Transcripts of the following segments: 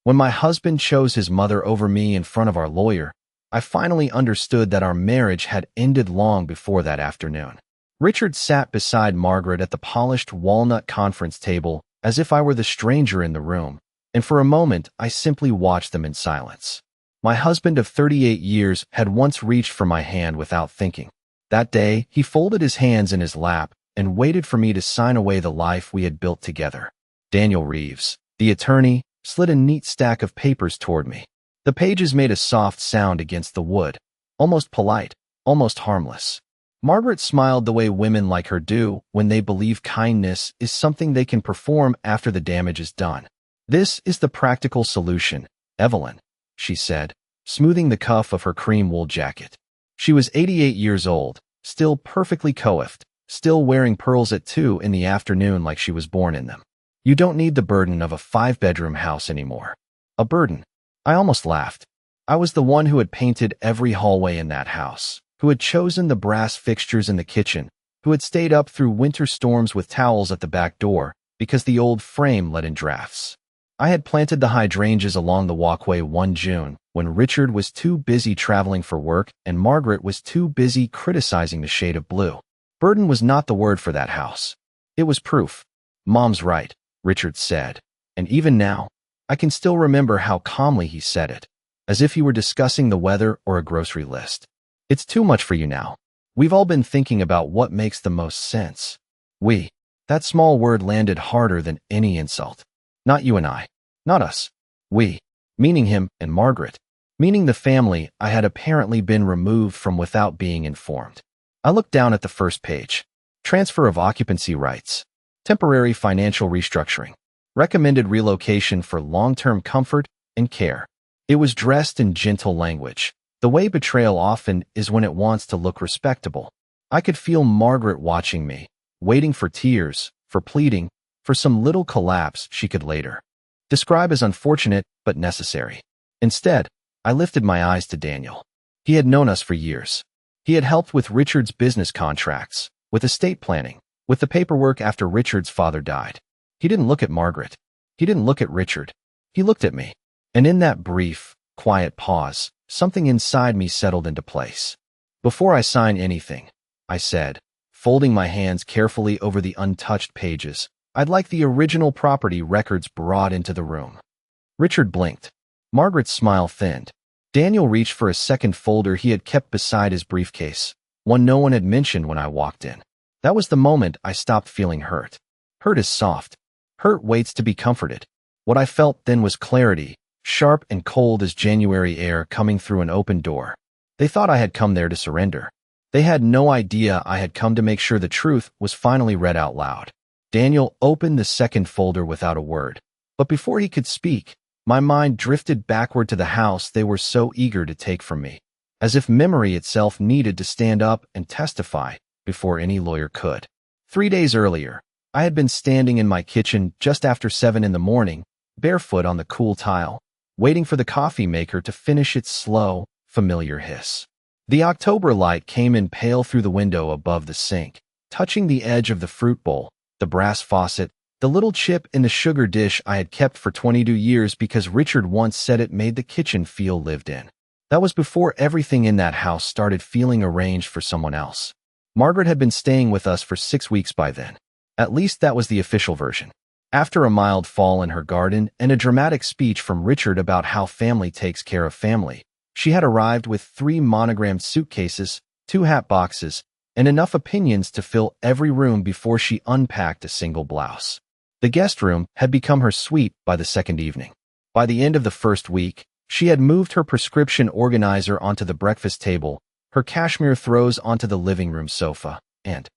When my husband chose his mother over me in front of our lawyer, I finally understood that our marriage had ended long before that afternoon. Richard sat beside Margaret at the polished walnut conference table as if I were the stranger in the room, and for a moment I simply watched them in silence. My husband of 38 years had once reached for my hand without thinking. That day, he folded his hands in his lap and waited for me to sign away the life we had built together. Daniel Reeves, the attorney, slid a neat stack of papers toward me. The pages made a soft sound against the wood, almost polite, almost harmless. Margaret smiled the way women like her do when they believe kindness is something they can perform after the damage is done. "This is the practical solution, Evelyn," she said, smoothing the cuff of her cream wool jacket. She was 88 years old, still perfectly coiffed, still wearing pearls at 2 in the afternoon like she was born in them. "You don't need the burden of a 5-bedroom house anymore." A burden. I almost laughed. I was the one who had painted every hallway in that house, who had chosen the brass fixtures in the kitchen, who had stayed up through winter storms with towels at the back door because the old frame let in drafts. I had planted the hydrangeas along the walkway one June when Richard was too busy traveling for work and Margaret was too busy criticizing the shade of blue. Burden was not the word for that house. It was proof. "Mom's right," Richard said, and even now, I can still remember how calmly he said it, as if he were discussing the weather or a grocery list. "It's too much for you now. We've all been thinking about what makes the most sense." We. That small word landed harder than any insult. Not you and I. Not us. We. Meaning him and Margaret. Meaning the family I had apparently been removed from without being informed. I looked down at the first page. Transfer of occupancy rights. Temporary financial restructuring. Recommended relocation for long-term comfort and care. It was dressed in gentle language, the way betrayal often is when it wants to look respectable. I could feel Margaret watching me, waiting for tears, for pleading, for some little collapse she could later describe as unfortunate but necessary. Instead, I lifted my eyes to Daniel. He had known us for years. He had helped with Richard's business contracts, with estate planning, with the paperwork after Richard's father died. He didn't look at Margaret. He didn't look at Richard. He looked at me. And in that brief, quiet pause, something inside me settled into place. "Before I sign anything," I said, folding my hands carefully over the untouched pages, "I'd like the original property records brought into the room." Richard blinked. Margaret's smile thinned. Daniel reached for a second folder he had kept beside his briefcase, one no one had mentioned when I walked in. That was the moment I stopped feeling hurt. Hurt is soft. Hurt waits to be comforted. What I felt then was clarity, sharp and cold as January air coming through an open door. They thought I had come there to surrender. They had no idea I had come to make sure the truth was finally read out loud. Daniel opened the second folder without a word. But before he could speak, my mind drifted backward to the house they were so eager to take from me, as if memory itself needed to stand up and testify before any lawyer could. 3 days earlier, I had been standing in my kitchen just after 7 in the morning, barefoot on the cool tile, waiting for the coffee maker to finish its slow, familiar hiss. The October light came in pale through the window above the sink, touching the edge of the fruit bowl, the brass faucet, the little chip in the sugar dish I had kept for 22 years because Richard once said it made the kitchen feel lived in. That was before everything in that house started feeling arranged for someone else. Margaret had been staying with us for 6 weeks by then. At least that was the official version. After a mild fall in her garden and a dramatic speech from Richard about how family takes care of family, she had arrived with 3 monogrammed suitcases, 2 hat boxes, and enough opinions to fill every room before she unpacked a single blouse. The guest room had become her suite by the second evening. By the end of the first week, she had moved her prescription organizer onto the breakfast table, her cashmere throws onto the living room sofa, and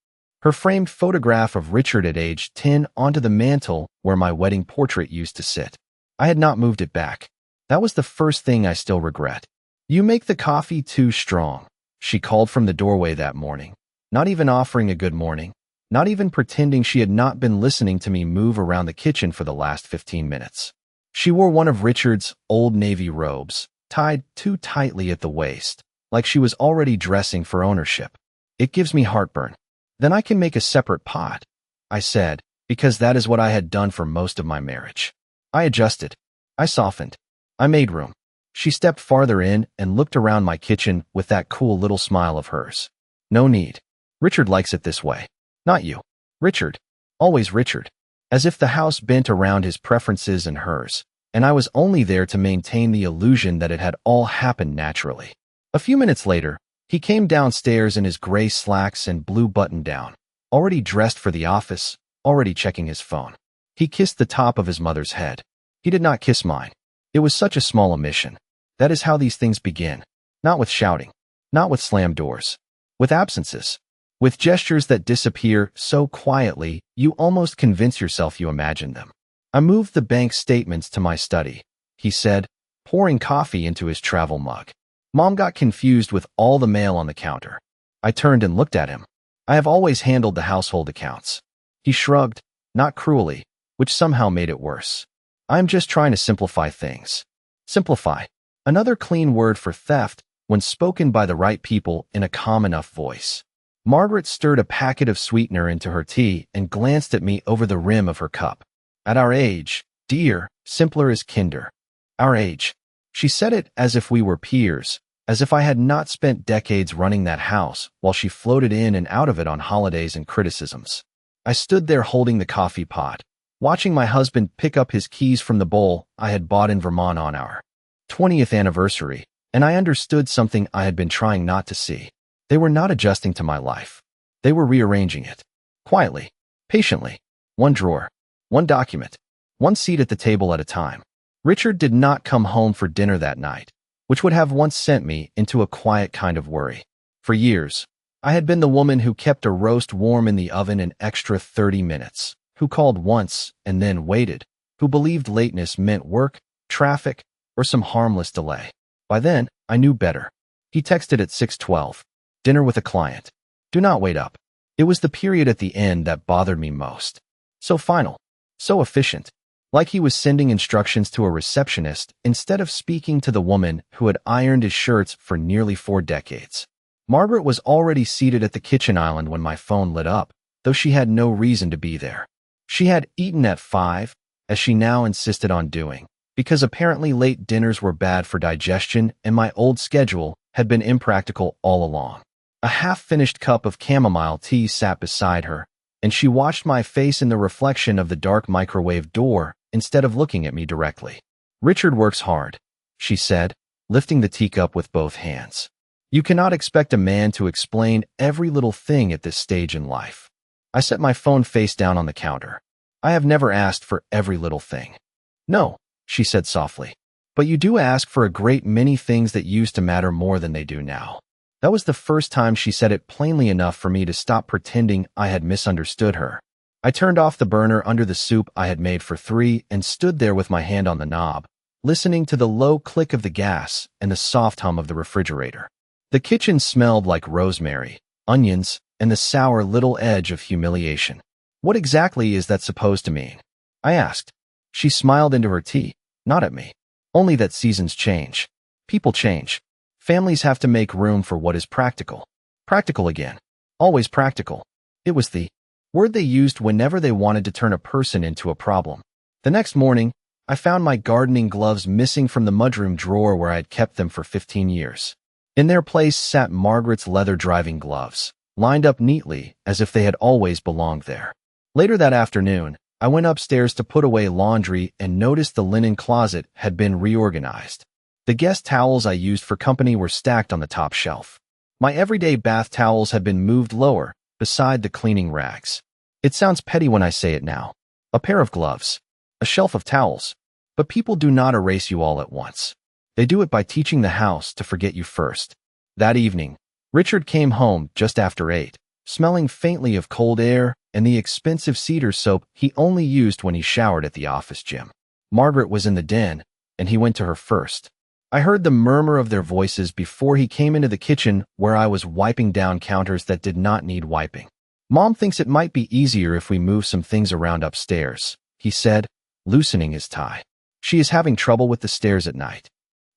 her framed photograph of Richard at age 10 onto the mantel where my wedding portrait used to sit. I had not moved it back. That was the first thing I still regret. "You make the coffee too strong," she called from the doorway that morning, not even offering a good morning, not even pretending she had not been listening to me move around the kitchen for the last 15 minutes. She wore one of Richard's old navy robes, tied too tightly at the waist, like she was already dressing for ownership. "It gives me heartburn." "Then I can make a separate pot," I said, because that is what I had done for most of my marriage. I adjusted. I softened. I made room. She stepped farther in and looked around my kitchen with that cool little smile of hers. No need. Richard likes it this way. Not you. Richard. Always Richard. As if the house bent around his preferences and hers, and I was only there to maintain the illusion that it had all happened naturally. A few minutes later, he came downstairs in his gray slacks and blue button-down, already dressed for the office, already checking his phone. He kissed the top of his mother's head. He did not kiss mine. It was such a small omission. That is how these things begin. Not with shouting. Not with slammed doors. With absences. With gestures that disappear so quietly, you almost convince yourself you imagined them. I moved the bank statements to my study, he said, pouring coffee into his travel mug. Mom got confused with all the mail on the counter. I turned and looked at him. I have always handled the household accounts. He shrugged, not cruelly, which somehow made it worse. I'm just trying to simplify things. Simplify. Another clean word for theft when spoken by the right people in a calm enough voice. Margaret stirred a packet of sweetener into her tea and glanced at me over the rim of her cup. At our age, dear, simpler is kinder. Our age. She said it as if we were peers, as if I had not spent decades running that house while she floated in and out of it on holidays and criticisms. I stood there holding the coffee pot, watching my husband pick up his keys from the bowl I had bought in Vermont on our 20th anniversary, and I understood something I had been trying not to see. They were not adjusting to my life. They were rearranging it. Quietly, patiently, one drawer, one document, one seat at the table at a time. Richard did not come home for dinner that night, which would have once sent me into a quiet kind of worry. For years, I had been the woman who kept a roast warm in the oven an extra 30 minutes, who called once and then waited, who believed lateness meant work, traffic, or some harmless delay. By then, I knew better. He texted at 6:12. Dinner with a client. Do not wait up. It was the period at the end that bothered me most. So final. So efficient. Like he was sending instructions to a receptionist instead of speaking to the woman who had ironed his shirts for nearly 4 decades. Margaret was already seated at the kitchen island when my phone lit up, though she had no reason to be there. She had eaten at 5, as she now insisted on doing, because apparently late dinners were bad for digestion and my old schedule had been impractical all along. A half-finished cup of chamomile tea sat beside her, and she watched my face in the reflection of the dark microwave door instead of looking at me directly. Richard works hard, she said, lifting the teacup with both hands. You cannot expect a man to explain every little thing at this stage in life. I set my phone face down on the counter. I have never asked for every little thing. No, she said softly. But you do ask for a great many things that used to matter more than they do now. That was the first time she said it plainly enough for me to stop pretending I had misunderstood her. I turned off the burner under the soup I had made for 3 and stood there with my hand on the knob, listening to the low click of the gas and the soft hum of the refrigerator. The kitchen smelled like rosemary, onions, and the sour little edge of humiliation. What exactly is that supposed to mean? I asked. She smiled into her tea, not at me. Only that seasons change. People change. Families have to make room for what is practical. Practical again. Always practical. It was the word they used whenever they wanted to turn a person into a problem. The next morning, I found my gardening gloves missing from the mudroom drawer where I had kept them for 15 years. In their place sat Margaret's leather driving gloves, lined up neatly as if they had always belonged there. Later that afternoon, I went upstairs to put away laundry and noticed the linen closet had been reorganized. The guest towels I used for company were stacked on the top shelf. My everyday bath towels had been moved lower, beside the cleaning rags. It sounds petty when I say it now. A pair of gloves. A shelf of towels. But people do not erase you all at once. They do it by teaching the house to forget you first. That evening, Richard came home just after 8, smelling faintly of cold air and the expensive cedar soap he only used when he showered at the office gym. Margaret was in the den, and he went to her first. I heard the murmur of their voices before he came into the kitchen where I was wiping down counters that did not need wiping. Mom thinks it might be easier if we move some things around upstairs, he said, loosening his tie. She is having trouble with the stairs at night.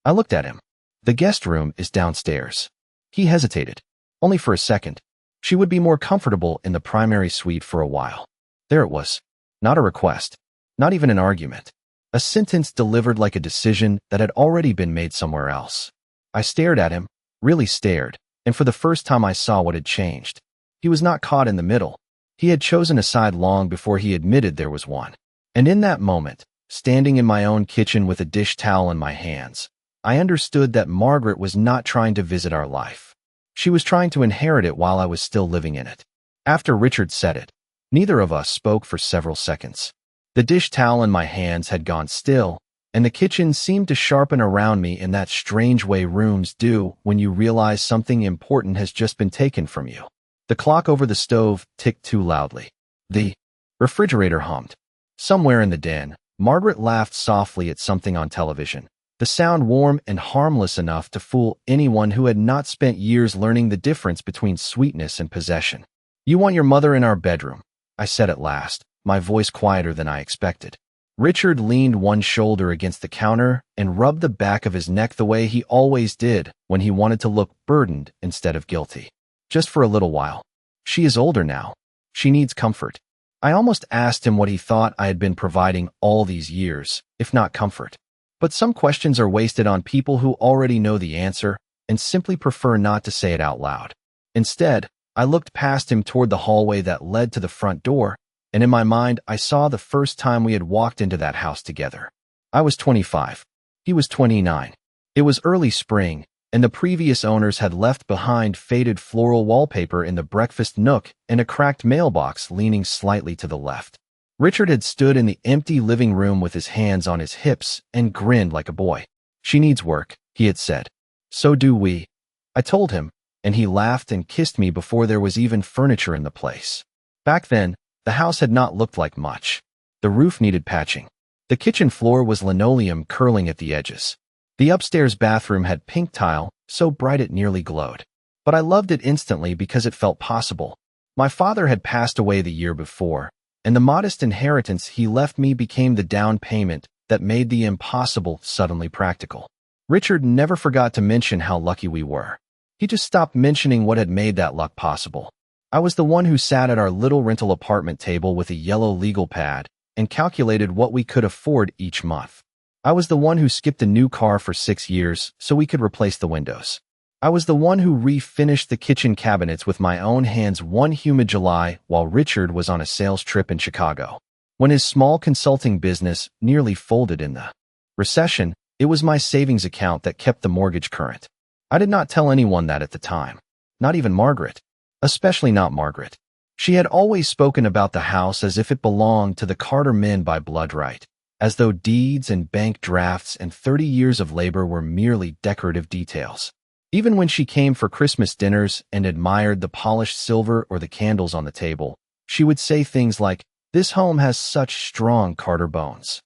I looked at him. The guest room is downstairs. He hesitated. Only for a second. She would be more comfortable in the primary suite for a while. There it was. Not a request. Not even an argument. a sentence delivered like a decision that had already been made somewhere else. I stared at him, really stared, and for the first time I saw what had changed. He was not caught in the middle. He had chosen a side long before he admitted there was one. And in that moment, standing in my own kitchen with a dish towel in my hands, I understood that Margaret was not trying to visit our life. She was trying to inherit it while I was still living in it. After Richard said it, neither of us spoke for several seconds. The dish towel in my hands had gone still, and the kitchen seemed to sharpen around me in that strange way rooms do when you realize something important has just been taken from you. The clock over the stove ticked too loudly. The refrigerator hummed. Somewhere in the den, Margaret laughed softly at something on television, the sound warm and harmless enough to fool anyone who had not spent years learning the difference between sweetness and possession. "You want your mother in our bedroom," I said at last, my voice quieter than I expected. Richard leaned one shoulder against the counter and rubbed the back of his neck the way he always did when he wanted to look burdened instead of guilty. "Just for a little while. She is older now. She needs comfort." I almost asked him what he thought I had been providing all these years, if not comfort. But some questions are wasted on people who already know the answer and simply prefer not to say it out loud. Instead, I looked past him toward the hallway that led to the front door, and in my mind I saw the first time we had walked into that house together. I was 25. He was 29. It was early spring, and the previous owners had left behind faded floral wallpaper in the breakfast nook and a cracked mailbox leaning slightly to the left. Richard had stood in the empty living room with his hands on his hips and grinned like a boy. "She needs work," he had said. "So do we," I told him, and he laughed and kissed me before there was even furniture in the place. Back then, the house had not looked like much. The roof needed patching. The kitchen floor was linoleum curling at the edges. The upstairs bathroom had pink tile, so bright it nearly glowed. But I loved it instantly because it felt possible. My father had passed away the year before, and the modest inheritance he left me became the down payment that made the impossible suddenly practical. Richard never forgot to mention how lucky we were. He just stopped mentioning what had made that luck possible. I was the one who sat at our little rental apartment table with a yellow legal pad and calculated what we could afford each month. I was the one who skipped a new car for 6 years so we could replace the windows. I was the one who refinished the kitchen cabinets with my own hands one humid July while Richard was on a sales trip in Chicago. When his small consulting business nearly folded in the recession, it was my savings account that kept the mortgage current. I did not tell anyone that at the time. Not even Margaret. Especially not Margaret. She had always spoken about the house as if it belonged to the Carter men by blood right, as though deeds and bank drafts and 30 years of labor were merely decorative details. Even when she came for Christmas dinners and admired the polished silver or the candles on the table, she would say things like, "This home has such strong Carter bones."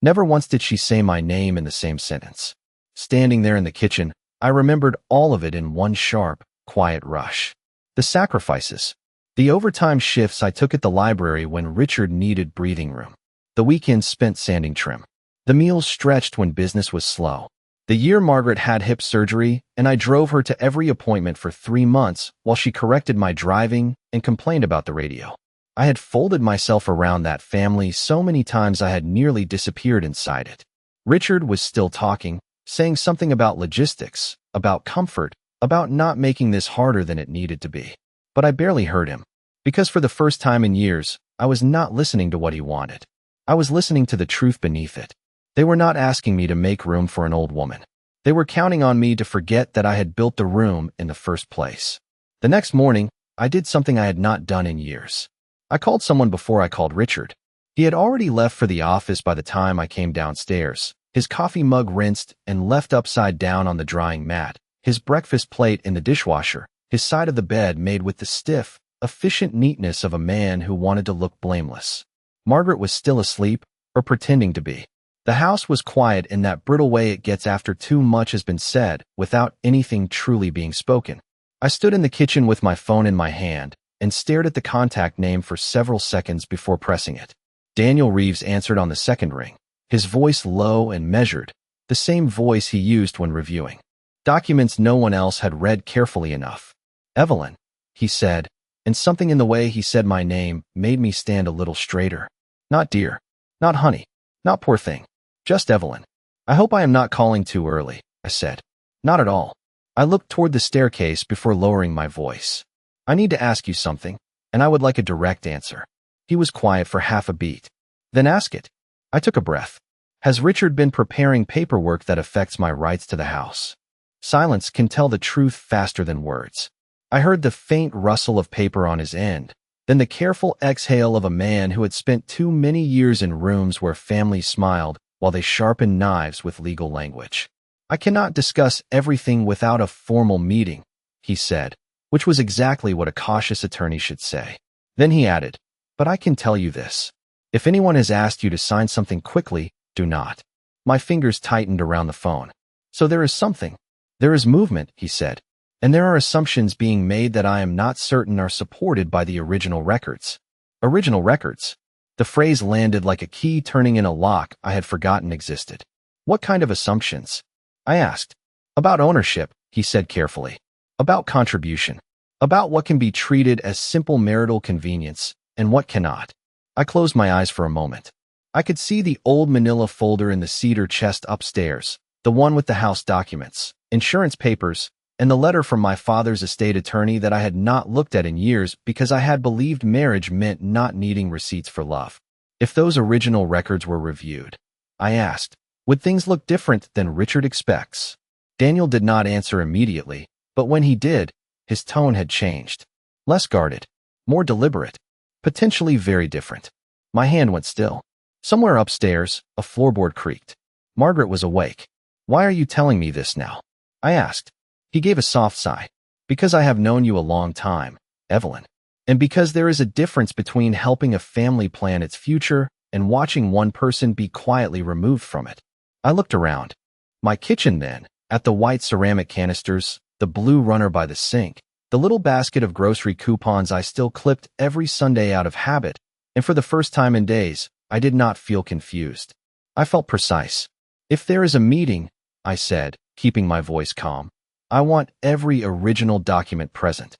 Never once did she say my name in the same sentence. Standing there in the kitchen, I remembered all of it in one sharp, quiet rush. The sacrifices. The overtime shifts I took at the library when Richard needed breathing room. The weekends spent sanding trim. The meals stretched when business was slow. The year Margaret had hip surgery, and I drove her to every appointment for 3 months while she corrected my driving and complained about the radio. I had folded myself around that family so many times I had nearly disappeared inside it. Richard was still talking, saying something about logistics, about comfort, about not making this harder than it needed to be. But I barely heard him, because for the first time in years, I was not listening to what he wanted. I was listening to the truth beneath it. They were not asking me to make room for an old woman. They were counting on me to forget that I had built the room in the first place. The next morning, I did something I had not done in years. I called someone before I called Richard. He had already left for the office by the time I came downstairs, his coffee mug rinsed and left upside down on the drying mat, his breakfast plate in the dishwasher, his side of the bed made with the stiff, efficient neatness of a man who wanted to look blameless. Margaret was still asleep, or pretending to be. The house was quiet in that brittle way it gets after too much has been said, without anything truly being spoken. I stood in the kitchen with my phone in my hand and stared at the contact name for several seconds before pressing it. Daniel Reeves answered on the second ring, his voice low and measured, the same voice he used when reviewing documents no one else had read carefully enough. "Evelyn," he said, and something in the way he said my name made me stand a little straighter. Not dear, not honey, not poor thing. Just Evelyn. I hope I am not calling too early, I said. Not at all. I looked toward the staircase before lowering my voice. I need to ask you something, and I would like a direct answer. He was quiet for half a beat. Then ask it. I took a breath. Has Richard been preparing paperwork that affects my rights to the house? Silence can tell the truth faster than words. I heard the faint rustle of paper on his end, then the careful exhale of a man who had spent too many years in rooms where families smiled while they sharpened knives with legal language. I cannot discuss everything without a formal meeting, he said, which was exactly what a cautious attorney should say. Then he added, but I can tell you this. If anyone has asked you to sign something quickly, do not. My fingers tightened around the phone. So there is something. There is movement, he said, and there are assumptions being made that I am not certain are supported by the original records. Original records? The phrase landed like a key turning in a lock I had forgotten existed. What kind of assumptions? I asked. About ownership, he said carefully. About contribution. About what can be treated as simple marital convenience and what cannot. I closed my eyes for a moment. I could see the old manila folder in the cedar chest upstairs, the one with the house documents, insurance papers, and the letter from my father's estate attorney that I had not looked at in years because I had believed marriage meant not needing receipts for love. If those original records were reviewed, I asked, would things look different than Richard expects? Daniel did not answer immediately, but when he did, his tone had changed. Less guarded, more deliberate, potentially very different. My hand went still. Somewhere upstairs, a floorboard creaked. Margaret was awake. Why are you telling me this now? I asked. He gave a soft sigh. Because I have known you a long time, Evelyn. And because there is a difference between helping a family plan its future and watching one person be quietly removed from it. I looked around. My kitchen then, at the white ceramic canisters, the blue runner by the sink, the little basket of grocery coupons I still clipped every Sunday out of habit, and for the first time in days, I did not feel confused. I felt precise. If there is a meeting, I said, keeping my voice calm, I want every original document present.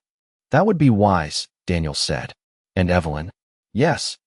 That would be wise, Daniel said. And Evelyn? Yes.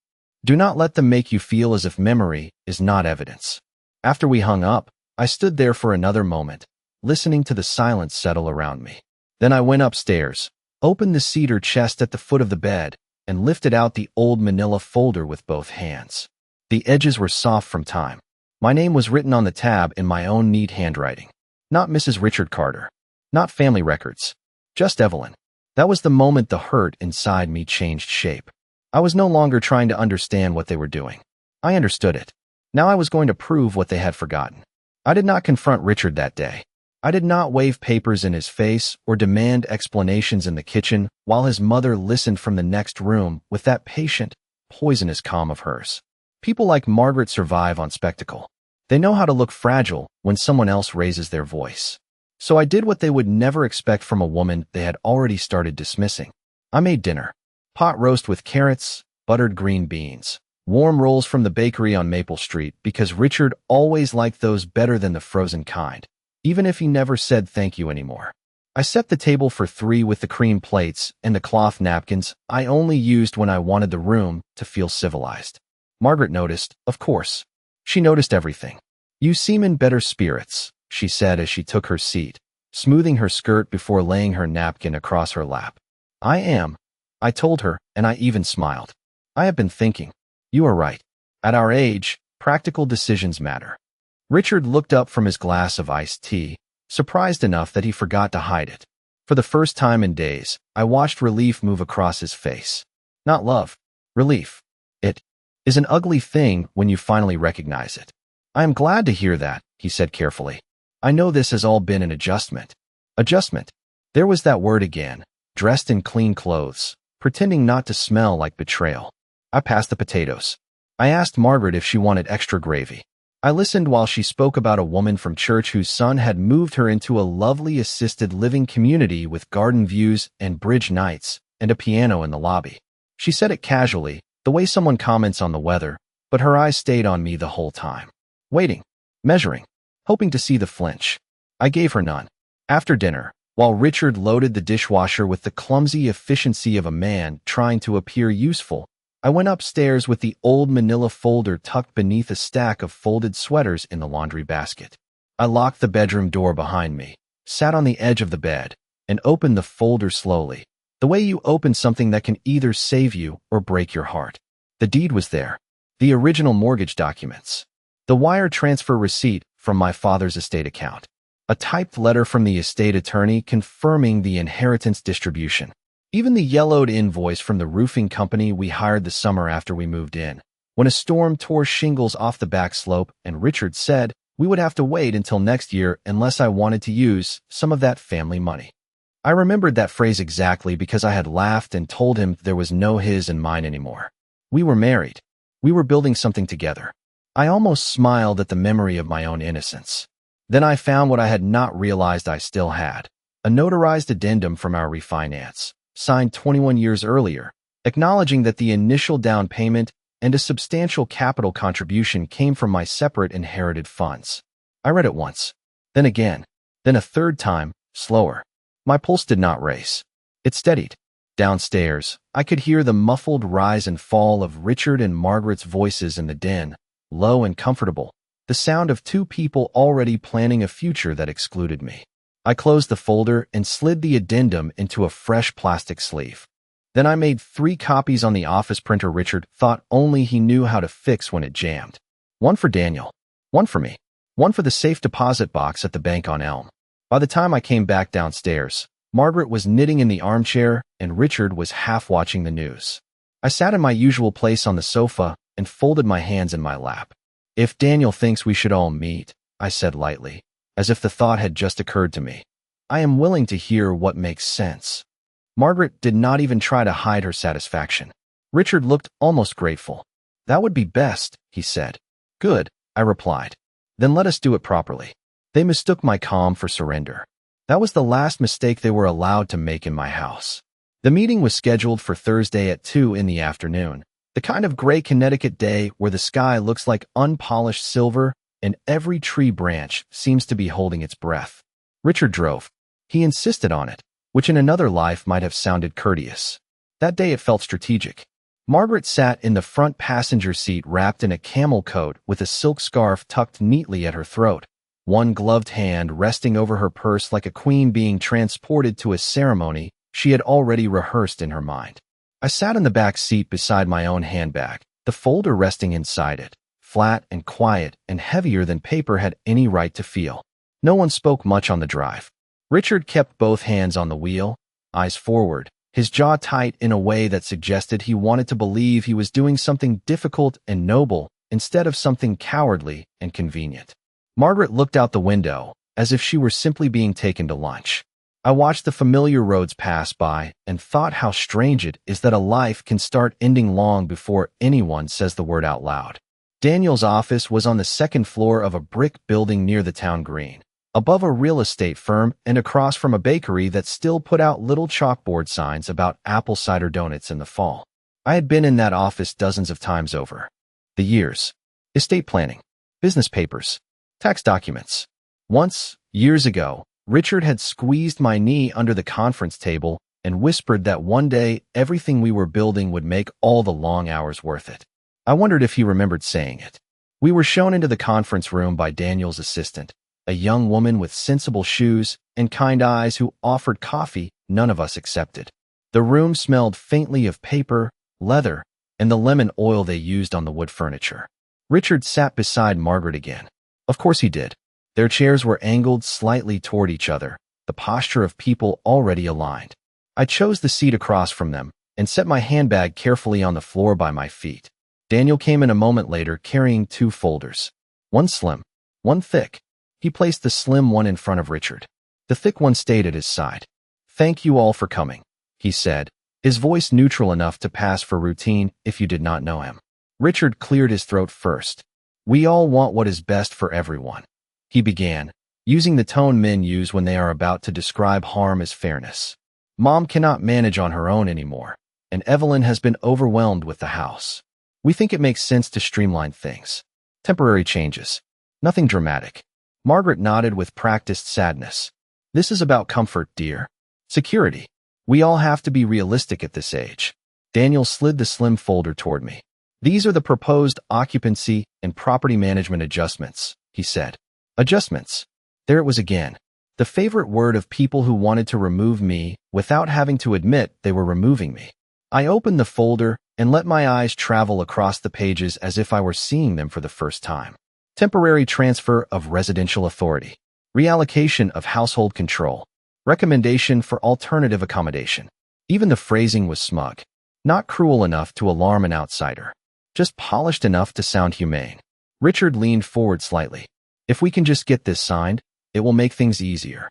Do not let them make you feel as if memory is not evidence. After we hung up, I stood there for another moment, listening to the silence settle around me. Then I went upstairs, opened the cedar chest at the foot of the bed, and lifted out the old manila folder with both hands. The edges were soft from time. My name was written on the tab in my own neat handwriting. Not Mrs. Richard Carter. Not family records. Just Evelyn. That was the moment the hurt inside me changed shape. I was no longer trying to understand what they were doing. I understood it. Now I was going to prove what they had forgotten. I did not confront Richard that day. I did not wave papers in his face or demand explanations in the kitchen while his mother listened from the next room with that patient, poisonous calm of hers. People like Margaret survive on spectacle. They know how to look fragile when someone else raises their voice. So I did what they would never expect from a woman they had already started dismissing. I made dinner. Pot roast with carrots, buttered green beans, warm rolls from the bakery on Maple Street because Richard always liked those better than the frozen kind, even if he never said thank you anymore. I set the table for 3 with the cream plates and the cloth napkins I only used when I wanted the room to feel civilized. Margaret noticed, of course. She noticed everything. You seem in better spirits, she said as she took her seat, smoothing her skirt before laying her napkin across her lap. I am, I told her, and I even smiled. I have been thinking. You are right. At our age, practical decisions matter. Richard looked up from his glass of iced tea, surprised enough that he forgot to hide it. For the first time in days, I watched relief move across his face. Not love. Relief. It is an ugly thing when you finally recognize it. I am glad to hear that, he said carefully. I know this has all been an adjustment. Adjustment. There was that word again, dressed in clean clothes, pretending not to smell like betrayal. I passed the potatoes. I asked Margaret if she wanted extra gravy. I listened while she spoke about a woman from church whose son had moved her into a lovely assisted living community with garden views and bridge nights and a piano in the lobby. She said it casually, the way someone comments on the weather, but her eyes stayed on me the whole time. Waiting, measuring, hoping to see the flinch. I gave her none. After dinner, while Richard loaded the dishwasher with the clumsy efficiency of a man trying to appear useful, I went upstairs with the old manila folder tucked beneath a stack of folded sweaters in the laundry basket. I locked the bedroom door behind me, sat on the edge of the bed, and opened the folder slowly, the way you open something that can either save you or break your heart. The deed was there, the original mortgage documents, the wire transfer receipt from my father's estate account, a typed letter from the estate attorney confirming the inheritance distribution, even the yellowed invoice from the roofing company we hired the summer after we moved in, when a storm tore shingles off the back slope and Richard said we would have to wait until next year unless I wanted to use some of that family money. I remembered that phrase exactly because I had laughed and told him there was no his and mine anymore. We were married. We were building something together. I almost smiled at the memory of my own innocence. Then I found what I had not realized I still had, a notarized addendum from our refinance, signed 21 years earlier, acknowledging that the initial down payment and a substantial capital contribution came from my separate inherited funds. I read it once, then again, then a third time, slower. My pulse did not race. It steadied. Downstairs, I could hear the muffled rise and fall of Richard and Margaret's voices in the den, low and comfortable, the sound of two people already planning a future that excluded me. I closed the folder and slid the addendum into a fresh plastic sleeve. Then I made 3 copies on the office printer Richard thought only he knew how to fix when it jammed. One for Daniel, one for me, one for the safe deposit box at the bank on Elm. By the time I came back downstairs, Margaret was knitting in the armchair and Richard was half watching the news. I sat in my usual place on the sofa and folded my hands in my lap. If Daniel thinks we should all meet, I said lightly, as if the thought had just occurred to me, I am willing to hear what makes sense. Margaret did not even try to hide her satisfaction. Richard looked almost grateful. That would be best, he said. Good, I replied. Then let us do it properly. They mistook my calm for surrender. That was the last mistake they were allowed to make in my house. The meeting was scheduled for Thursday at 2 in the afternoon, the kind of gray Connecticut day where the sky looks like unpolished silver and every tree branch seems to be holding its breath. Richard drove. He insisted on it, which in another life might have sounded courteous. That day it felt strategic. Margaret sat in the front passenger seat wrapped in a camel coat with a silk scarf tucked neatly at her throat, one gloved hand resting over her purse like a queen being transported to a ceremony she had already rehearsed in her mind. I sat in the back seat beside my own handbag, the folder resting inside it, flat and quiet and heavier than paper had any right to feel. No one spoke much on the drive. Richard kept both hands on the wheel, eyes forward, his jaw tight in a way that suggested he wanted to believe he was doing something difficult and noble instead of something cowardly and convenient. Margaret looked out the window, as if she were simply being taken to lunch. I watched the familiar roads pass by and thought how strange it is that a life can start ending long before anyone says the word out loud. Daniel's office was on the second floor of a brick building near the town green, above a real estate firm and across from a bakery that still put out little chalkboard signs about apple cider donuts in the fall. I had been in that office dozens of times over the years. Estate planning, business papers, tax documents. Once, years ago, Richard had squeezed my knee under the conference table and whispered that one day everything we were building would make all the long hours worth it. I wondered if he remembered saying it. We were shown into the conference room by Daniel's assistant, a young woman with sensible shoes and kind eyes who offered coffee none of us accepted. The room smelled faintly of paper, leather, and the lemon oil they used on the wood furniture. Richard sat beside Margaret again. Of course he did. Their chairs were angled slightly toward each other, the posture of people already aligned. I chose the seat across from them and set my handbag carefully on the floor by my feet. Daniel came in a moment later carrying 2 folders. One slim, one thick. He placed the slim one in front of Richard. The thick one stayed at his side. Thank you all for coming, he said, his voice neutral enough to pass for routine if you did not know him. Richard cleared his throat first. We all want what is best for everyone, he began, using the tone men use when they are about to describe harm as fairness. Mom cannot manage on her own anymore, and Evelyn has been overwhelmed with the house. We think it makes sense to streamline things. Temporary changes. Nothing dramatic. Margaret nodded with practiced sadness. This is about comfort, dear. Security. We all have to be realistic at this age. Daniel slid the slim folder toward me. These are the proposed occupancy and property management adjustments, he said. Adjustments. There it was again. The favorite word of people who wanted to remove me without having to admit they were removing me. I opened the folder and let my eyes travel across the pages as if I were seeing them for the first time. Temporary transfer of residential authority. Reallocation of household control. Recommendation for alternative accommodation. Even the phrasing was smug. Not cruel enough to alarm an outsider. Just polished enough to sound humane. Richard leaned forward slightly. If we can just get this signed, it will make things easier.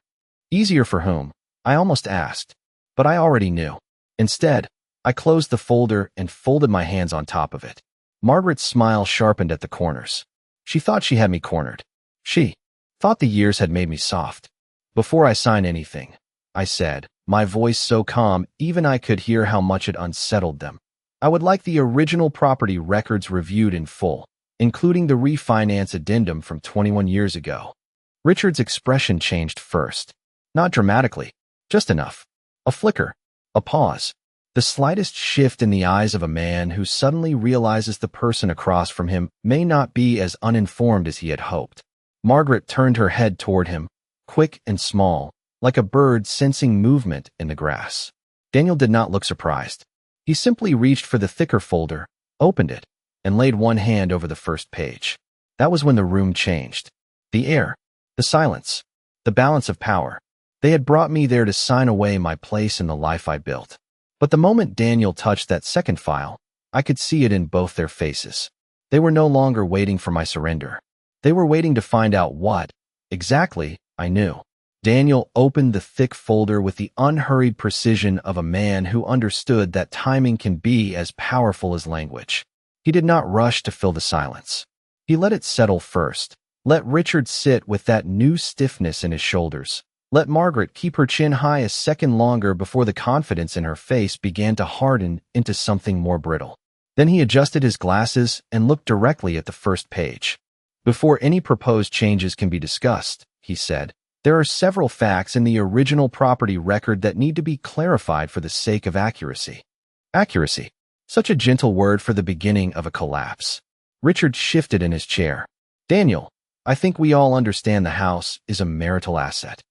Easier for whom? I almost asked. But I already knew. Instead, I closed the folder and folded my hands on top of it. Margaret's smile sharpened at the corners. She thought she had me cornered. She thought the years had made me soft. Before I sign anything, I said, my voice so calm even I could hear how much it unsettled them. I would like the original property records reviewed in full, including the refinance addendum from 21 years ago. Richard's expression changed first. Not dramatically, just enough. A flicker, a pause. The slightest shift in the eyes of a man who suddenly realizes the person across from him may not be as uninformed as he had hoped. Margaret turned her head toward him, quick and small, like a bird sensing movement in the grass. Daniel did not look surprised. He simply reached for the thicker folder, opened it, and laid one hand over the first page. That was when the room changed. The air, the silence, the balance of power. They had brought me there to sign away my place in the life I built. But the moment Daniel touched that second file, I could see it in both their faces. They were no longer waiting for my surrender. They were waiting to find out what, exactly, I knew. Daniel opened the thick folder with the unhurried precision of a man who understood that timing can be as powerful as language. He did not rush to fill the silence. He let it settle first. Let Richard sit with that new stiffness in his shoulders. Let Margaret keep her chin high a second longer before the confidence in her face began to harden into something more brittle. Then he adjusted his glasses and looked directly at the first page. Before any proposed changes can be discussed, he said, there are several facts in the original property record that need to be clarified for the sake of accuracy. Accuracy. Such a gentle word for the beginning of a collapse. Richard shifted in his chair. Daniel, I think we all understand the house is a marital asset.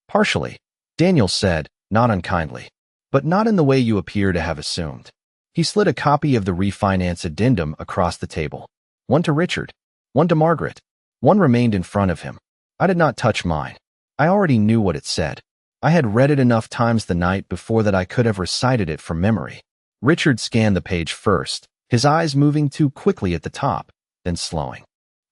Partially, Daniel said, not unkindly, but not in the way you appear to have assumed. He slid a copy of the refinance addendum across the table. One to Richard, one to Margaret. One remained in front of him. I did not touch mine. I already knew what it said. I had read it enough times the night before that I could have recited it from memory. Richard scanned the page first, his eyes moving too quickly at the top, then slowing.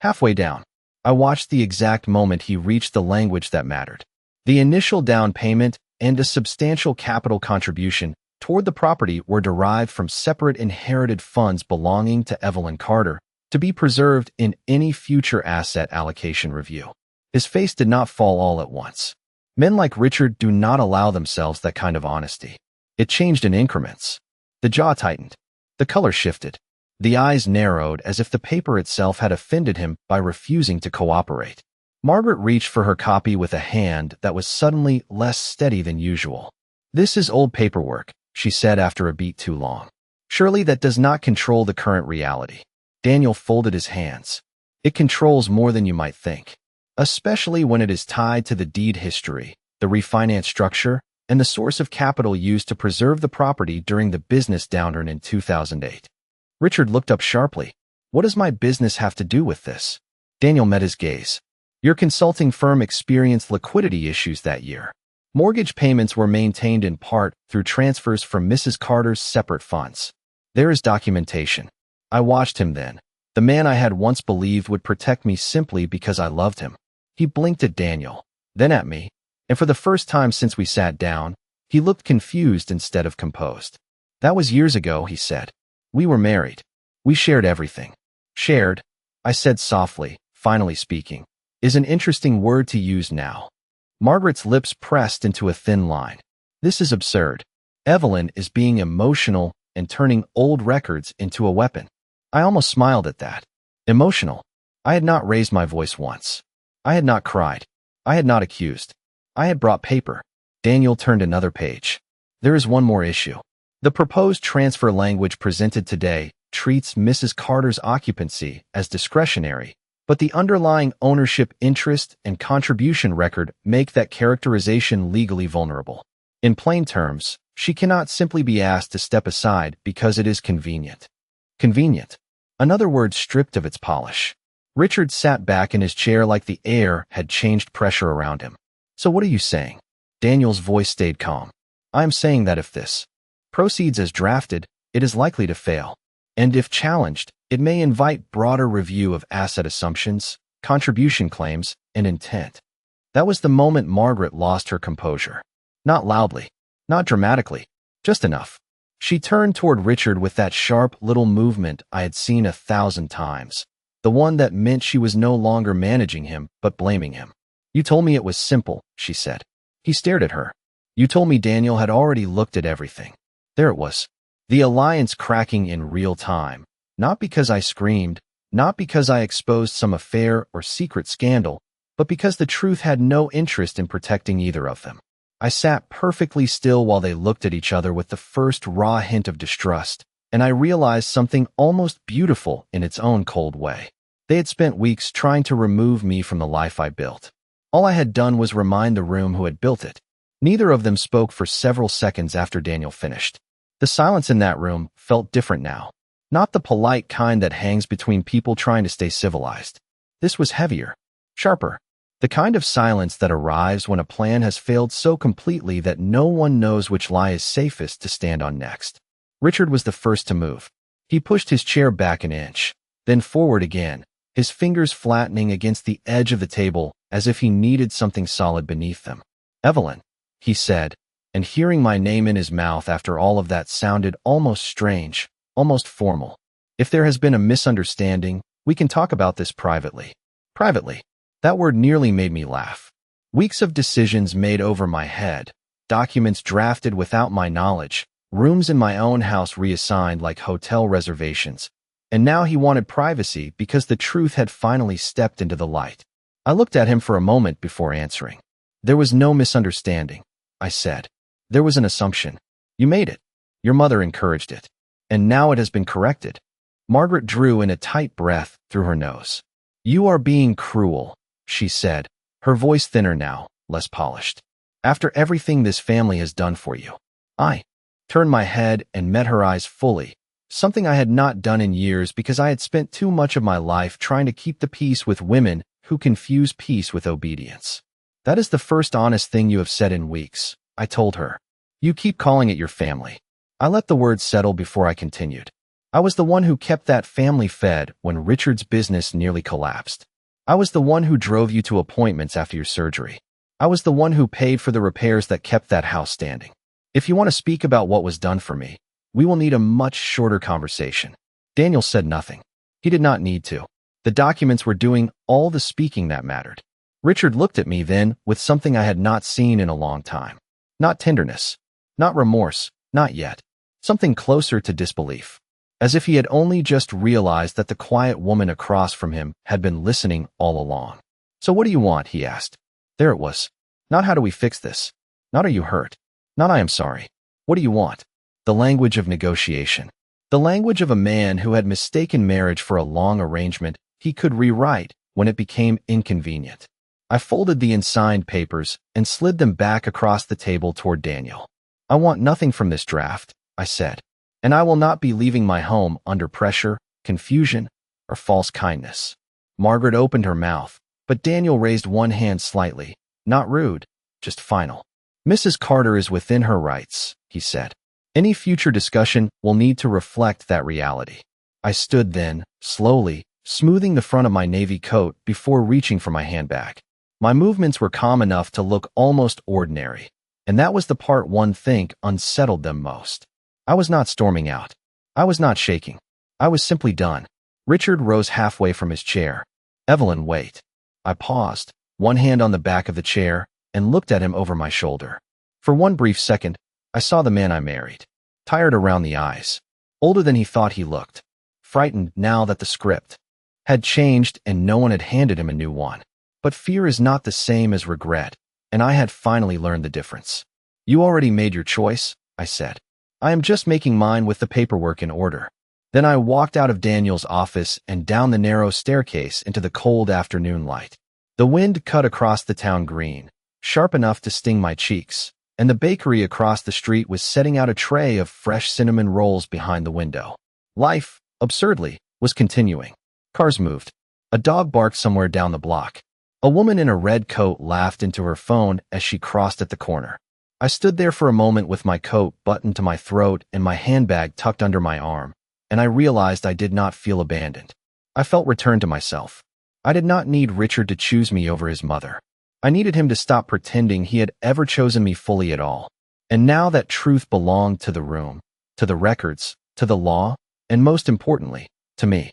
Halfway down, I watched the exact moment he reached the language that mattered. The initial down payment and a substantial capital contribution toward the property were derived from separate inherited funds belonging to Evelyn Carter to be preserved in any future asset allocation review. His face did not fall all at once. Men like Richard do not allow themselves that kind of honesty. It changed in increments. The jaw tightened. The color shifted. The eyes narrowed as if the paper itself had offended him by refusing to cooperate. Margaret reached for her copy with a hand that was suddenly less steady than usual. This is old paperwork, she said after a beat too long. Surely that does not control the current reality. Daniel folded his hands. It controls more than you might think. Especially when it is tied to the deed history, the refinance structure, and the source of capital used to preserve the property during the business downturn in 2008. Richard looked up sharply. What does my business have to do with this? Daniel met his gaze. Your consulting firm experienced liquidity issues that year. Mortgage payments were maintained in part through transfers from Mrs. Carter's separate funds. There is documentation. I watched him then. The man I had once believed would protect me simply because I loved him. He blinked at Daniel, then at me, and for the first time since we sat down, he looked confused instead of composed. That was years ago, he said. We were married. We shared everything. Shared, I said softly, finally speaking, is an interesting word to use now. Margaret's lips pressed into a thin line. This is absurd. Evelyn is being emotional and turning old records into a weapon. I almost smiled at that. Emotional. I had not raised my voice once. I had not cried. I had not accused. I had brought paper. Daniel turned another page. There is one more issue. The proposed transfer language presented today treats Mrs. Carter's occupancy as discretionary, but the underlying ownership interest and contribution record make that characterization legally vulnerable. In plain terms, she cannot simply be asked to step aside because it is convenient. Convenient. Another word stripped of its polish. Richard sat back in his chair like the air had changed pressure around him. So what are you saying? Daniel's voice stayed calm. I am saying that if this proceeds as drafted, it is likely to fail. And if challenged, it may invite broader review of asset assumptions, contribution claims, and intent. That was the moment Margaret lost her composure. Not loudly, not dramatically, just enough. She turned toward Richard with that sharp little movement I had seen 1,000 times, the one that meant she was no longer managing him but blaming him. You told me it was simple, she said. He stared at her. You told me Daniel had already looked at everything. There it was. The alliance cracking in real time. Not because I screamed, not because I exposed some affair or secret scandal, but because the truth had no interest in protecting either of them. I sat perfectly still while they looked at each other with the first raw hint of distrust, and I realized something almost beautiful in its own cold way. They had spent weeks trying to remove me from the life I built. All I had done was remind the room who had built it. Neither of them spoke for several seconds after Daniel finished. The silence in that room felt different now. Not the polite kind that hangs between people trying to stay civilized. This was heavier, sharper. The kind of silence that arrives when a plan has failed so completely that no one knows which lie is safest to stand on next. Richard was the first to move. He pushed his chair back an inch, then forward again, his fingers flattening against the edge of the table as if he needed something solid beneath them. Evelyn, he said, and hearing my name in his mouth after all of that sounded almost strange, almost formal. If there has been a misunderstanding, we can talk about this privately. Privately. That word nearly made me laugh. Weeks of decisions made over my head, documents drafted without my knowledge, rooms in my own house reassigned like hotel reservations. And now he wanted privacy because the truth had finally stepped into the light. I looked at him for a moment before answering. There was no misunderstanding, I said. There was an assumption. You made it. Your mother encouraged it. And now it has been corrected. Margaret drew in a tight breath through her nose. You are being cruel, she said, her voice thinner now, less polished. After everything this family has done for you. I turned my head and met her eyes fully, something I had not done in years because I had spent too much of my life trying to keep the peace with women who confuse peace with obedience. That is the first honest thing you have said in weeks, I told her. You keep calling it your family. I let the words settle before I continued. I was the one who kept that family fed when Richard's business nearly collapsed. I was the one who drove you to appointments after your surgery. I was the one who paid for the repairs that kept that house standing. If you want to speak about what was done for me, we will need a much shorter conversation. Daniel said nothing. He did not need to. The documents were doing all the speaking that mattered. Richard looked at me then with something I had not seen in a long time. Not tenderness. Not remorse. Not yet. Something closer to disbelief. As if he had only just realized that the quiet woman across from him had been listening all along. So what do you want? He asked. There it was. Not how do we fix this? Not are you hurt? Not I am sorry. What do you want? The language of negotiation. The language of a man who had mistaken marriage for a long arrangement he could rewrite when it became inconvenient. I folded the unsigned papers and slid them back across the table toward Daniel. I want nothing from this draft, I said. And I will not be leaving my home under pressure, confusion, or false kindness. Margaret opened her mouth, but Daniel raised one hand slightly, not rude, just final. Mrs. Carter is within her rights, he said. Any future discussion will need to reflect that reality. I stood then, slowly, smoothing the front of my navy coat before reaching for my handbag. My movements were calm enough to look almost ordinary, and that was the part one think unsettled them most. I was not storming out. I was not shaking. I was simply done. Richard rose halfway from his chair. Evelyn, wait. I paused, one hand on the back of the chair, and looked at him over my shoulder. For one brief second, I saw the man I married. Tired around the eyes. Older than he thought he looked. Frightened now that the script had changed and no one had handed him a new one. But fear is not the same as regret, and I had finally learned the difference. You already made your choice, I said. I am just making mine with the paperwork in order." Then I walked out of Daniel's office and down the narrow staircase into the cold afternoon light. The wind cut across the town green, sharp enough to sting my cheeks, and the bakery across the street was setting out a tray of fresh cinnamon rolls behind the window. Life, absurdly, was continuing. Cars moved. A dog barked somewhere down the block. A woman in a red coat laughed into her phone as she crossed at the corner. I stood there for a moment with my coat buttoned to my throat and my handbag tucked under my arm, and I realized I did not feel abandoned. I felt returned to myself. I did not need Richard to choose me over his mother. I needed him to stop pretending he had ever chosen me fully at all. And now that truth belonged to the room, to the records, to the law, and most importantly, to me.